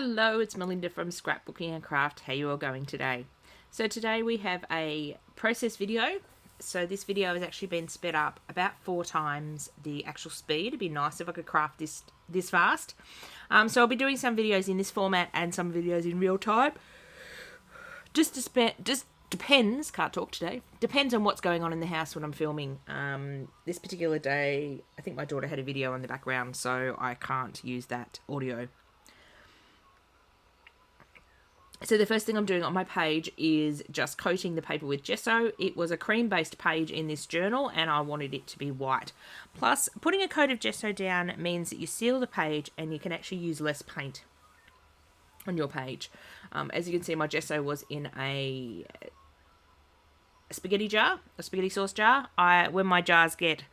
Hello, it's Melinda from Scrapbooking and Craft. How you all going today? So today we have a process video. So this video has actually been sped up about 4 times the actual speed. It'd be nice if I could craft this fast. So I'll be doing some videos in this format and some videos in real time. Just depends, can't talk today, depends on what's going on in the house when I'm filming. This particular day, I think my daughter had a video in the background, so I can't use that audio. So the first thing I'm doing on my page is just coating the paper with gesso. It was a cream-based page in this journal and I wanted it to be white. Plus, putting a coat of gesso down means that you seal the page and you can actually use less paint on your page. As you can see, my gesso was in a spaghetti jar, a spaghetti sauce jar. When my jars get...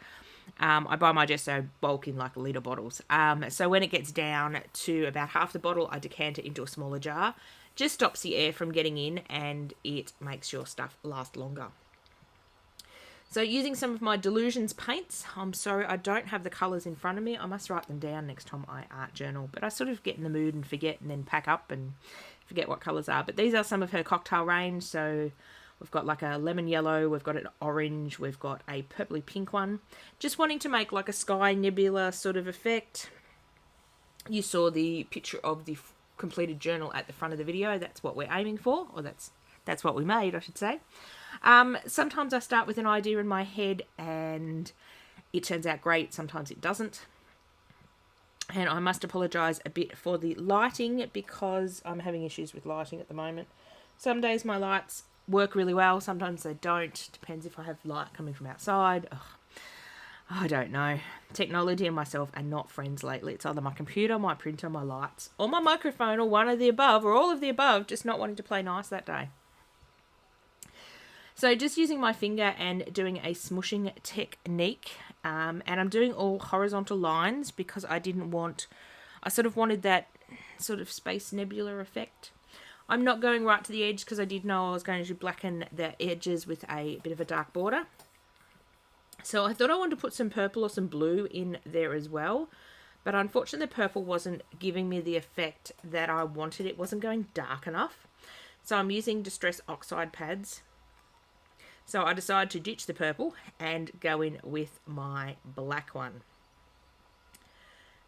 I buy my gesso bulk in like litre bottles. So when it gets down to about half the bottle, I decant it into a smaller jar. Just stops the air from getting in and it makes your stuff last longer. So using some of my Delusions paints, I'm sorry I don't have the colours in front of me. I must write them down next time I art journal. But I sort of get in the mood and forget and then pack up and forget what colours are. But these are some of her cocktail range. So we've got like a lemon yellow, we've got an orange, we've got a purpley pink one. Just wanting to make like a sky nebula sort of effect. You saw the picture of the completed journal at the front of the video. That's what we're aiming for, or that's what we made, I should say. Sometimes I start with an idea in my head and it turns out great. Sometimes it doesn't. And I must apologise a bit for the lighting because I'm having issues with lighting at the moment. Some days my lights work really well, sometimes they don't. Depends if I have light coming from outside. Ugh. I don't know. Technology and myself are not friends lately. It's either my computer, my printer, my lights, or my microphone, or one of the above, or all of the above, just not wanting to play nice that day. So just using my finger and doing a smushing technique. And I'm doing all horizontal lines because I sort of wanted that sort of space nebula effect. I'm not going right to the edge because I did know I was going to blacken the edges with a bit of a dark border. So I thought I wanted to put some purple or some blue in there as well. But unfortunately the purple wasn't giving me the effect that I wanted. It wasn't going dark enough. So I'm using Distress Oxide pads. So I decided to ditch the purple and go in with my black one.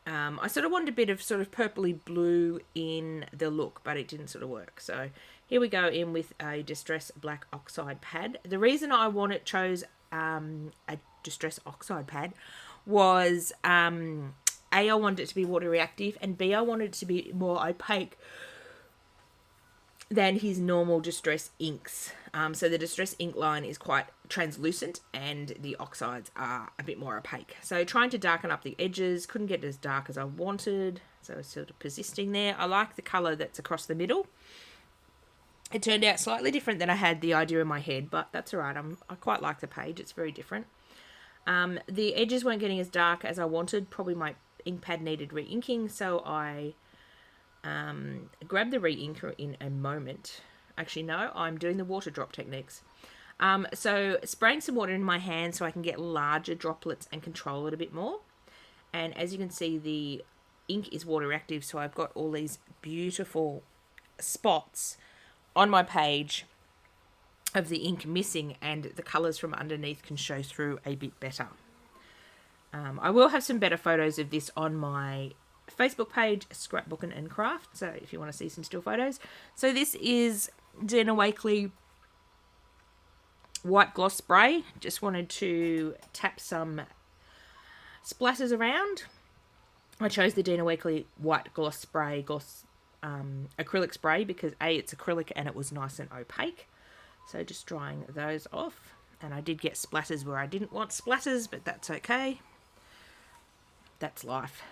I sort of wanted a bit of sort of purpley blue in the look, but it didn't sort of work. So here we go in with a Distress Black Oxide pad. The reason I chose a Distress Oxide pad was A, I wanted it to be water reactive, and B, I wanted it to be more opaque than his normal Distress inks. So the Distress ink line is quite translucent and the oxides are a bit more opaque. So trying to darken up the edges, couldn't get as dark as I wanted, so it's sort of persisting there. I like the colour that's across the middle. It turned out slightly different than I had the idea in my head, but that's alright. I quite like the page, it's very different. The edges weren't getting as dark as I wanted. Probably my ink pad needed re-inking, so I grab the re-inker in a moment. Actually, no, I'm doing the water drop techniques. So spraying some water in my hand so I can get larger droplets and control it a bit more. And as you can see, the ink is water active, so I've got all these beautiful spots on my page of the ink missing, and the colours from underneath can show through a bit better. I will have some better photos of this on my Facebook page, Scrapbooking and Craft, so if you want to see some still photos. So this is Dina Wakley white gloss spray. Just wanted to tap some splatters around. I chose the Dina Wakley white gloss spray, acrylic spray, because A, it's acrylic and it was nice and opaque. So just drying those off. And I did get splatters where I didn't want splatters, but that's okay. That's life.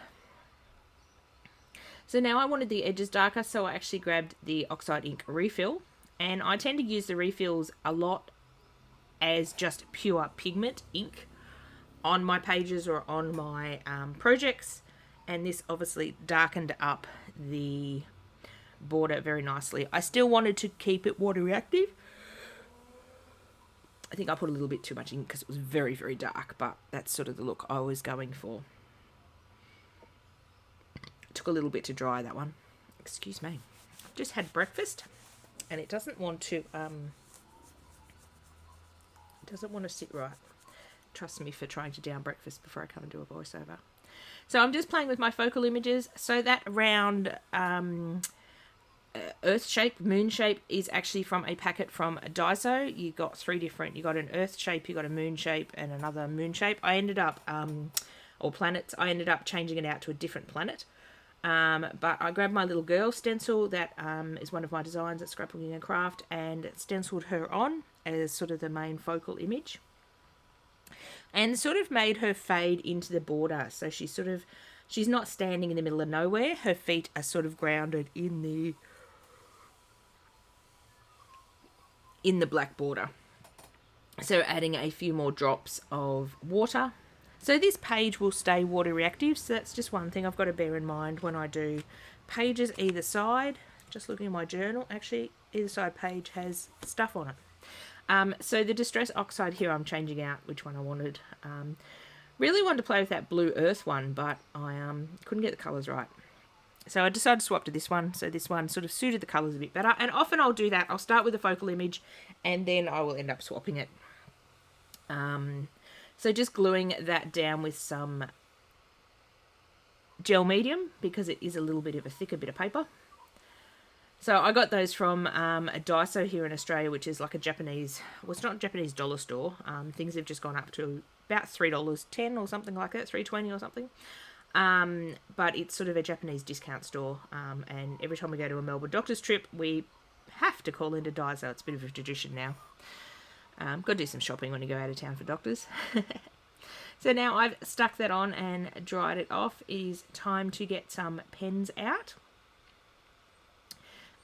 So now I wanted the edges darker, so I actually grabbed the Oxide ink refill. And I tend to use the refills a lot as just pure pigment ink on my pages or on my projects. And this obviously darkened up the border very nicely. I still wanted to keep it water reactive. I think I put a little bit too much ink because it was very, very dark, but that's sort of the look I was going for. It took a little bit to dry, that one. excuse me, just had breakfast, and it doesn't want to sit right. Trust me for trying to down breakfast before I come and do a voiceover. So I'm just playing with my focal images. So that round earth shape, moon shape, is actually from a packet from Daiso. You got three different. You got an earth shape, you got a moon shape, and another moon shape. I ended up, or planets. I ended up changing it out to a different planet. But I grabbed my little girl stencil that is one of my designs at Scrapbooking and stenciled her on as sort of the main focal image. And sort of made her fade into the border. So she's not standing in the middle of nowhere. Her feet are sort of grounded in the black border. So adding a few more drops of water. So this page will stay water reactive. So that's just one thing I've got to bear in mind when I do pages either side. Just looking at my journal. Actually, either side page has stuff on it. So the Distress Oxide here, I'm changing out which one I wanted. Really wanted to play with that blue earth one, but I couldn't get the colours right. So I decided to swap to this one. So this one sort of suited the colours a bit better. And often I'll do that. I'll start with a focal image and then I will end up swapping it. So just gluing that down with some gel medium because it is a little bit of a thicker bit of paper. So I got those from a Daiso here in Australia, which is like a Japanese, well, it's not a Japanese dollar store. Things have just gone up to about $3.10 or something like that, $3.20 or something. But it's sort of a Japanese discount store. And every time we go to a Melbourne doctor's trip, we have to call into Daiso. It's a bit of a tradition now. Got to do some shopping when you go out of town for doctors. So now I've stuck that on and dried it off. It is time to get some pens out.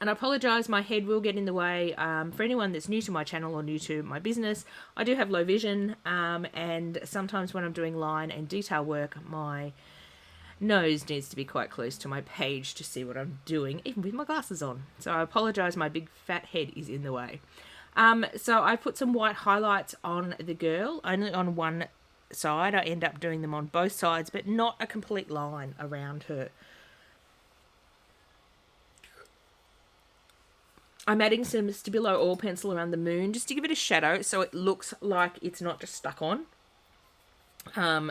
And I apologise, my head will get in the way. For anyone that's new to my channel or new to my business, I do have low vision, and sometimes when I'm doing line and detail work, my nose needs to be quite close to my page to see what I'm doing, even with my glasses on. So I apologise, my big fat head is in the way. So I put some white highlights on the girl, only on one side. I end up doing them on both sides, but not a complete line around her. I'm adding some Stabilo oil pencil around the moon just to give it a shadow so it looks like it's not just stuck on.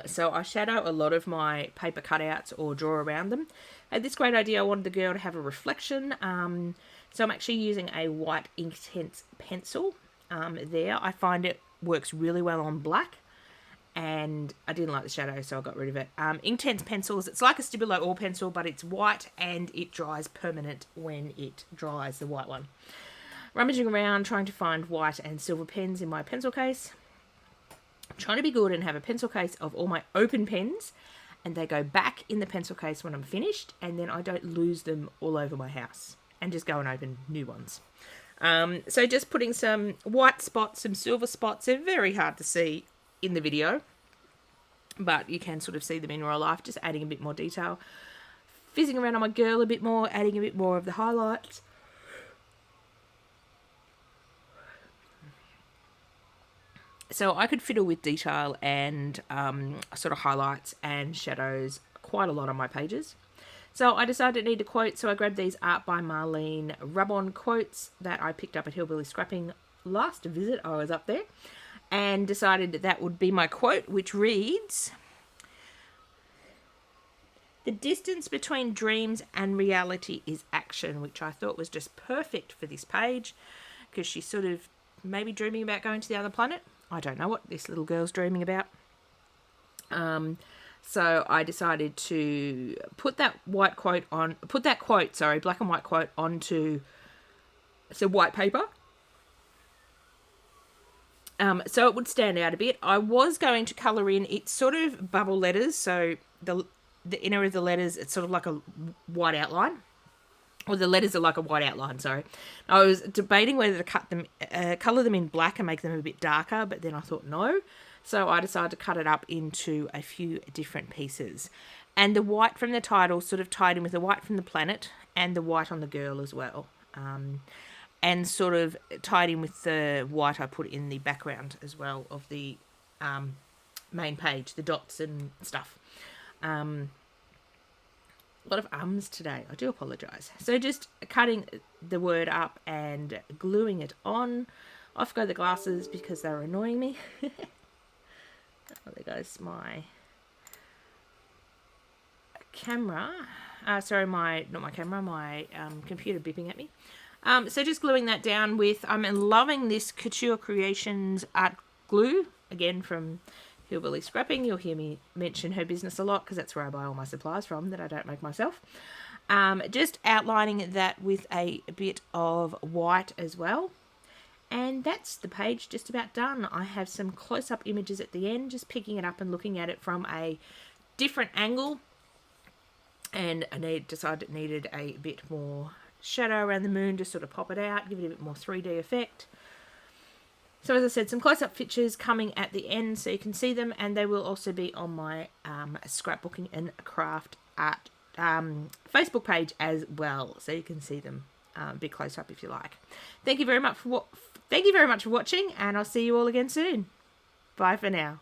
So I shadow a lot of my paper cutouts or draw around them. I had this great idea. I wanted the girl to have a reflection. So I'm actually using a white Inktense pencil there. I find it works really well on black. And I didn't like the shadow, so I got rid of it. Inktense pencils, it's like a Stabilo oil pencil, but it's white and it dries permanent when it dries, the white one. Rummaging around, trying to find white and silver pens in my pencil case. I'm trying to be good and have a pencil case of all my open pens, and they go back in the pencil case when I'm finished, and then I don't lose them all over my house, and just go and open new ones. So just putting some white spots, some silver spots. They're very hard to see in the video, but you can sort of see them in real life, just adding a bit more detail. Fizzing around on my girl a bit more, adding a bit more of the highlights. So I could fiddle with detail and sort of highlights and shadows quite a lot on my pages. So I decided I need a quote, so I grabbed these Art by Marlene rub-on quotes that I picked up at Hillbilly Scrapping last visit I was up there. And decided that that would be my quote, which reads, "The distance between dreams and reality is action," which I thought was just perfect for this page because she's sort of maybe dreaming about going to the other planet. I don't know what this little girl's dreaming about. So I decided to put that black and white quote onto some white paper. So it would stand out a bit. I was going to colour in, it's sort of bubble letters, so the inner of the letters, it's sort of like a white outline. Or the letters are like a white outline, sorry. I was debating whether to colour them in black and make them a bit darker, but then I thought no. So I decided to cut it up into a few different pieces. And the white from the title sort of tied in with the white from the planet and the white on the girl as well. And sort of tied in with the white I put in the background as well of the main page, the dots and stuff. A lot of ums today. I do apologise. So just cutting the word up and gluing it on. Off go the glasses because they're annoying me. Oh, there goes my camera. Sorry, not my camera, my computer beeping at me. So just gluing that down with, I'm loving this Couture Creations art glue, again from Hillbilly Scrapping. You'll hear me mention her business a lot because that's where I buy all my supplies from that I don't make myself. Just outlining that with a bit of white as well. And that's the page just about done. I have some close-up images at the end, just picking it up and looking at it from a different angle. And I decided it needed a bit more shadow around the moon to sort of pop it out, give it a bit more 3D effect. So as I said, some close-up pictures coming at the end so you can see them, and they will also be on my Scrapbooking and Craft art Facebook page as well, so you can see them a bit close up if you like. Thank you very much for watching, and I'll see you all again soon. Bye for now.